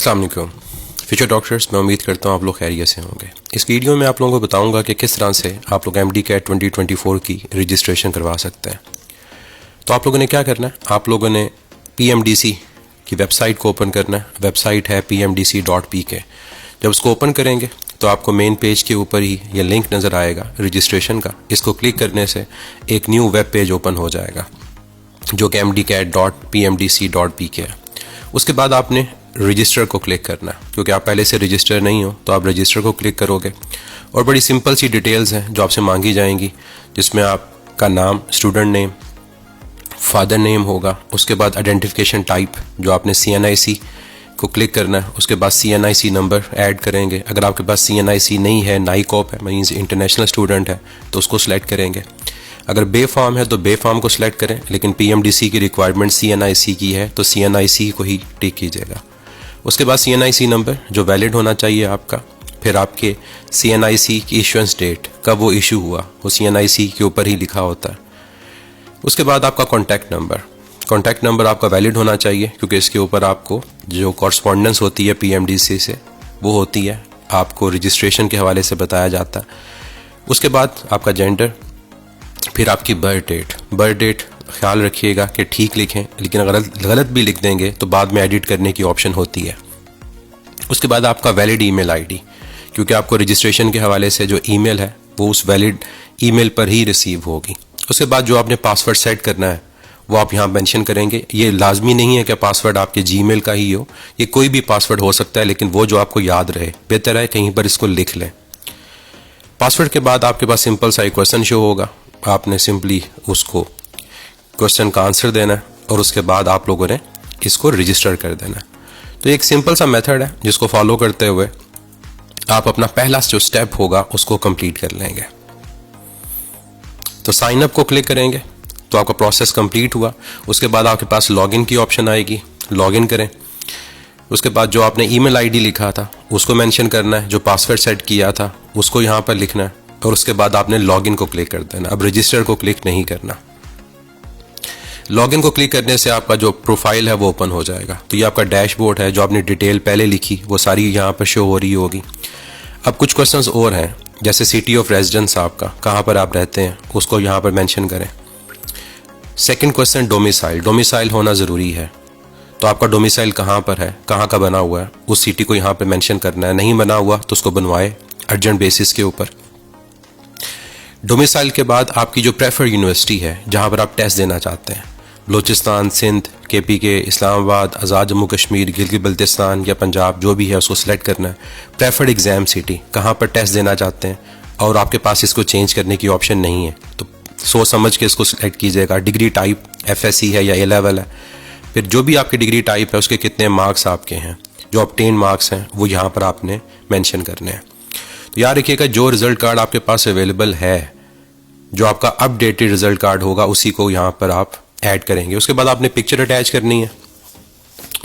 अस्सलाम वालेकुम future doctors, मैं उम्मीद करता हूँ आप लोग खैरियत से होंगे। इस वीडियो में आप लोगों को बताऊंगा कि किस तरह से आप लोग MD-CAT 2024 की रजिस्ट्रेशन करवा सकते हैं। तो आप लोगों ने क्या करना है, आप लोगों ने PMDC की वेबसाइट को ओपन करना है। वेबसाइट है pmdc.pk। जब उसको ओपन करेंगे तो आपको मेन पेज के ऊपर ही ये लिंक नज़र आएगा रजिस्ट्रेशन का। इसको क्लिक करने से एक न्यू वेब पेज ओपन हो जाएगा जो कि mdcat.pmdc.pk है। उसके बाद आपने रजिस्टर को क्लिक करना है, क्योंकि आप पहले से रजिस्टर नहीं हो तो आप रजिस्टर को क्लिक करोगे और बड़ी सिंपल सी डिटेल्स हैं जो आपसे मांगी जाएंगी, जिसमें आपका नाम, स्टूडेंट नेम, फादर नेम होगा। उसके बाद आइडेंटिफिकेशन टाइप जो आपने CNIC को क्लिक करना है। उसके बाद CNIC नंबर ऐड करेंगे। अगर आपके पास CNIC नहीं है, नाइकॉप है, मीन्स इंटरनेशनल स्टूडेंट है, तो उसको सिलेक्ट करेंगे। अगर बे फॉर्म है तो बे फॉर्म को सिलेक्ट करें, लेकिन PMDC की रिक्वायरमेंट CNIC की है तो CNIC को ही टिक कीजिएगा। उसके बाद CNIC नंबर जो वैलिड होना चाहिए आपका। फिर आपके CNIC की इशुएंस डेट, कब वो इशू हुआ, वो CNIC के ऊपर ही लिखा होता है। उसके बाद आपका कॉन्टैक्ट नंबर आपका वैलिड होना चाहिए, क्योंकि इसके ऊपर आपको जो कॉरस्पॉन्डेंस होती है PMDC से वो होती है, आपको रजिस्ट्रेशन के हवाले से बताया जाता है। उसके बाद आपका जेंडर, फिर आपकी बर्थ डेट ख्याल रखिएगा कि ठीक लिखें, लेकिन अगर गलत भी लिख देंगे तो बाद में एडिट करने की ऑप्शन होती है। उसके बाद आपका वैलिड ईमेल आईडी, क्योंकि आपको रजिस्ट्रेशन के हवाले से जो ईमेल है वो उस वैलिड ईमेल पर ही रिसीव होगी। उसके बाद जो आपने पासवर्ड सेट करना है वो आप यहाँ मेंशन करेंगे। ये लाजमी नहीं है कि पासवर्ड आपके जीमेल का ही हो, ये कोई भी पासवर्ड हो सकता है, लेकिन वो जो आपको याद रहे, बेहतर है कहीं पर इसको लिख लें। पासवर्ड के बाद आपके पास सिंपल सा एक क्वेश्चन शो होगा, आपने सिंपली उसको क्वेश्चन का आंसर देना है और उसके बाद आप लोगों ने इसको रजिस्टर कर देना है। तो एक सिंपल सा मेथड है जिसको फॉलो करते हुए आप अपना पहला जो स्टेप होगा उसको कंप्लीट कर लेंगे। तो साइन अप को क्लिक करेंगे तो आपका प्रोसेस कंप्लीट हुआ। उसके बाद आपके पास लॉगिन की ऑप्शन आएगी, लॉगिन करें। उसके बाद जो आपने ईमेल आईडी लिखा था उसको मेंशन करना है, जो पासवर्ड सेट किया था उसको यहाँ पर लिखना है और उसके बाद आपने लॉगिन को क्लिक कर देना। अब रजिस्टर को क्लिक नहीं करना। लॉगिन को क्लिक करने से आपका जो प्रोफाइल है वो ओपन हो जाएगा। तो ये आपका डैशबोर्ड है, जो आपने डिटेल पहले लिखी वो सारी यहाँ पर शो हो रही होगी। अब कुछ क्वेश्चंस और हैं, जैसे सिटी ऑफ रेजिडेंस आपका, कहाँ पर आप रहते हैं, उसको यहाँ पर मेंशन करें। सेकंड क्वेश्चन डोमिसाइल होना ज़रूरी है। तो आपका डोमिसाइल कहाँ पर है, कहाँ का बना हुआ है, उस सिटी को यहाँ पर मेंशन करना है। नहीं बना हुआ तो उसको बनवाए अर्जेंट बेसिस के ऊपर। डोमिसाइल के बाद आपकी जो प्रेफर यूनिवर्सिटी है जहाँ पर आप टेस्ट देना चाहते हैं, बलूचिस्तान, सिंध, KPK, इस्लामाबाद, आज़ाद जम्मू कश्मीर, गिलगित बल्तिस्तान या पंजाब, जो भी है उसको सिलेक्ट करना है। प्रेफर्ड एग्ज़ाम सिटी, कहाँ पर टेस्ट देना चाहते हैं, और आपके पास इसको चेंज करने की ऑप्शन नहीं है तो सोच समझ के इसको सिलेक्ट कीजिएगा। डिग्री टाइप FSc है या A लेवल है। फिर जो भी आपकी डिग्री टाइप है उसके कितने मार्क्स आपके हैं, जो ऑब्टेन मार्क्स हैं वो यहाँ पर आपने मैंशन करने हैं। तो याद रखिएगा जो रिज़ल्ट कार्ड आपके पास अवेलेबल है, जो आपका अपडेटेड रिज़ल्ट कार्ड होगा, उसी को यहाँ पर आप ऐड करेंगे। उसके बाद आपने पिक्चर अटैच करनी है,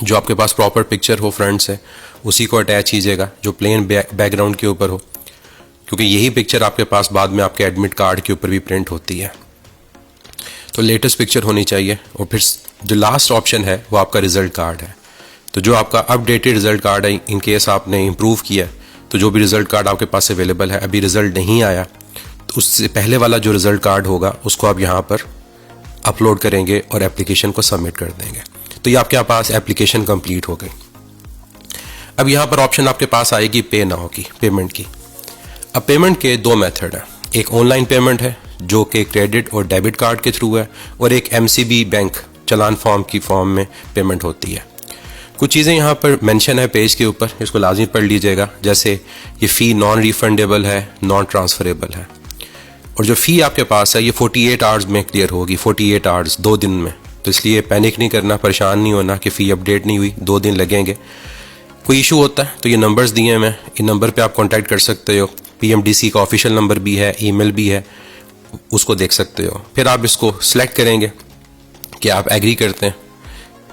जो आपके पास प्रॉपर पिक्चर हो फ्रंट से उसी को अटैच कीजिएगा, जो प्लेन बैकग्राउंड के ऊपर हो, क्योंकि यही पिक्चर आपके पास बाद में आपके एडमिट कार्ड के ऊपर भी प्रिंट होती है। तो लेटेस्ट पिक्चर होनी चाहिए। और फिर जो लास्ट ऑप्शन है वो आपका रिज़ल्ट कार्ड है। तो जो आपका अपडेटेड रिज़ल्ट कार्ड है, इन केस आपने इम्प्रूव किया तो जो भी रिज़ल्ट कार्ड आपके पास अवेलेबल है, अभी रिज़ल्ट नहीं आया तो उससे पहले वाला जो रिज़ल्ट कार्ड होगा उसको आप यहाँ पर अपलोड करेंगे और एप्लीकेशन को सबमिट कर देंगे। तो ये आपके पास एप्लीकेशन कंप्लीट हो गई। अब यहाँ पर ऑप्शन आपके पास आएगी पे नाउ की, पेमेंट की। अब पेमेंट के दो मेथड हैं, एक ऑनलाइन पेमेंट है जो कि क्रेडिट और डेबिट कार्ड के थ्रू है, और एक MCB बैंक चलान फॉर्म की फॉर्म में पेमेंट होती है। कुछ चीज़ें यहाँ पर मेंशन है पेज के ऊपर, इसको लाजमी पढ़ लीजिएगा। जैसे ये फ़ी नॉन रिफंडेबल है, नॉन ट्रांसफरेबल है, और जो फ़ी आपके पास है ये 48 आवर्स में क्लियर होगी, 48 आवर्स, 2 दिन में। तो इसलिए पैनिक नहीं करना, परेशान नहीं होना कि फ़ी अपडेट नहीं हुई, 2 दिन लगेंगे। कोई इशू होता है तो ये नंबर्स दिए हैं, मैं इन नंबर पे आप कांटेक्ट कर सकते हो। PMDC का ऑफिशियल नंबर भी है, ईमेल भी है, उसको देख सकते हो। फिर आप इसको सिलेक्ट करेंगे कि आप एग्री करते हैं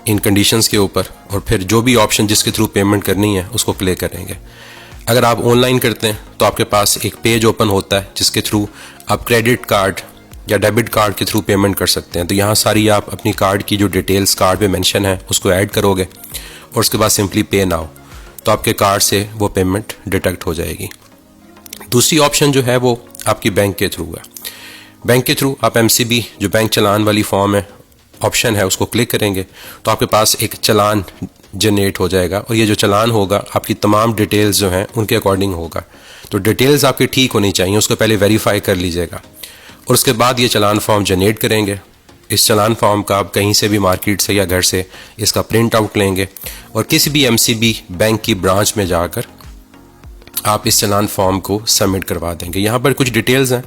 इन कंडीशंस के ऊपर, और फिर जो भी ऑप्शन जिसके थ्रू पेमेंट करनी है उसको क्लिक करेंगे। अगर आप ऑनलाइन करते हैं तो आपके पास एक पेज ओपन होता है जिसके थ्रू आप क्रेडिट कार्ड या डेबिट कार्ड के थ्रू पेमेंट कर सकते हैं। तो यहाँ सारी आप अपनी कार्ड की जो डिटेल्स कार्ड में मेंशन है उसको ऐड करोगे और उसके बाद सिंपली पे नाउ, तो आपके कार्ड से वो पेमेंट डिटेक्ट हो जाएगी। दूसरी ऑप्शन जो है वो आपकी बैंक के थ्रू है। बैंक के थ्रू आप MCB जो बैंक चलान वाली फॉर्म है ऑप्शन है उसको क्लिक करेंगे तो आपके पास एक चलान जनरेट हो जाएगा और ये जो चलान होगा आपकी तमाम डिटेल्स जो हैं उनके अकॉर्डिंग होगा। तो डिटेल्स आपकी ठीक होनी चाहिए, उसको पहले वेरीफाई कर लीजिएगा और उसके बाद ये चलान फॉर्म जनरेट करेंगे। इस चलान फॉर्म का आप कहीं से भी मार्केट से या घर से इसका प्रिंट आउट लेंगे और किसी भी MCB बैंक की ब्रांच में जाकर आप इस चलान फॉर्म को सबमिट करवा देंगे। यहाँ पर कुछ डिटेल्स हैं,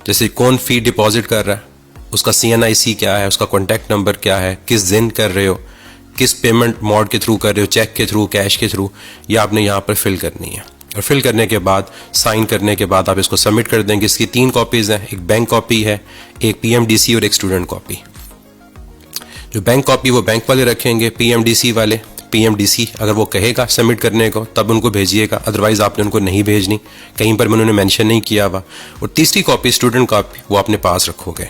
जैसे कौन फ़ी डिपॉजिट कर रहा है, उसका CNIC क्या है, उसका कॉन्टैक्ट नंबर क्या है, किस दिन कर रहे हो, किस पेमेंट मोड के थ्रू कर रहे हो, चेक के थ्रू, कैश के थ्रू, ये आपने यहाँ पर फिल करनी है। और फिल करने के बाद साइन करने के बाद आप इसको सबमिट कर देंगे। इसकी 3 कॉपीज़ हैं, एक बैंक कॉपी है, एक PMDC और एक स्टूडेंट कॉपी। जो बैंक कॉपी वो बैंक वाले रखेंगे, PMDC वाले PMDC अगर वो कहेगा सबमिट करने को तब उनको भेजिएगा, अदरवाइज़ आपने उनको नहीं भेजनी, कहीं पर उन्होंने मेंशन नहीं किया हुआ। और तीसरी कॉपी स्टूडेंट कॉपी वो अपने पास रखोगे।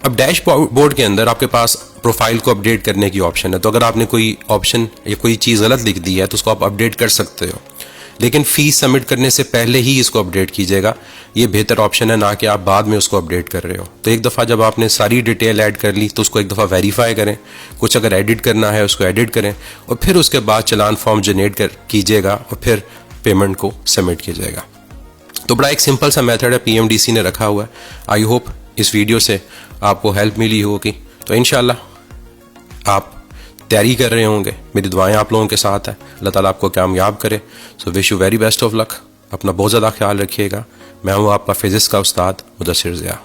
अब डैशबोर्ड के अंदर आपके पास प्रोफाइल को अपडेट करने की ऑप्शन है, तो अगर आपने कोई ऑप्शन या कोई चीज़ गलत लिख दी है तो उसको आप अपडेट कर सकते हो, लेकिन फ़ीस सबमिट करने से पहले ही इसको अपडेट कीजिएगा। ये बेहतर ऑप्शन है, ना कि आप बाद में उसको अपडेट कर रहे हो। तो एक दफ़ा जब आपने सारी डिटेल ऐड कर ली तो उसको एक दफ़ा वेरीफाई करें, कुछ अगर एडिट करना है उसको एडिट करें और फिर उसके बाद चलान फॉर्म जनरेट कीजिएगा और फिर पेमेंट को सबमिट कीजिएगा। तो बड़ा एक सिंपल सा मेथड है, PMDC ने रखा हुआ है। आई होप इस वीडियो से आपको हेल्प मिली होगी। तो इंशाल्लाह आप तैयारी कर रहे होंगे, मेरी दुआएं आप लोगों के साथ है, अल्लाह ताला आपको कामयाब करे। So wish you very best of luck. अपना बहुत ज़्यादा ख्याल रखिएगा। मैं हूँ आपका फिज़िक्स का उस्ताद मुदस्सिर ज़िया।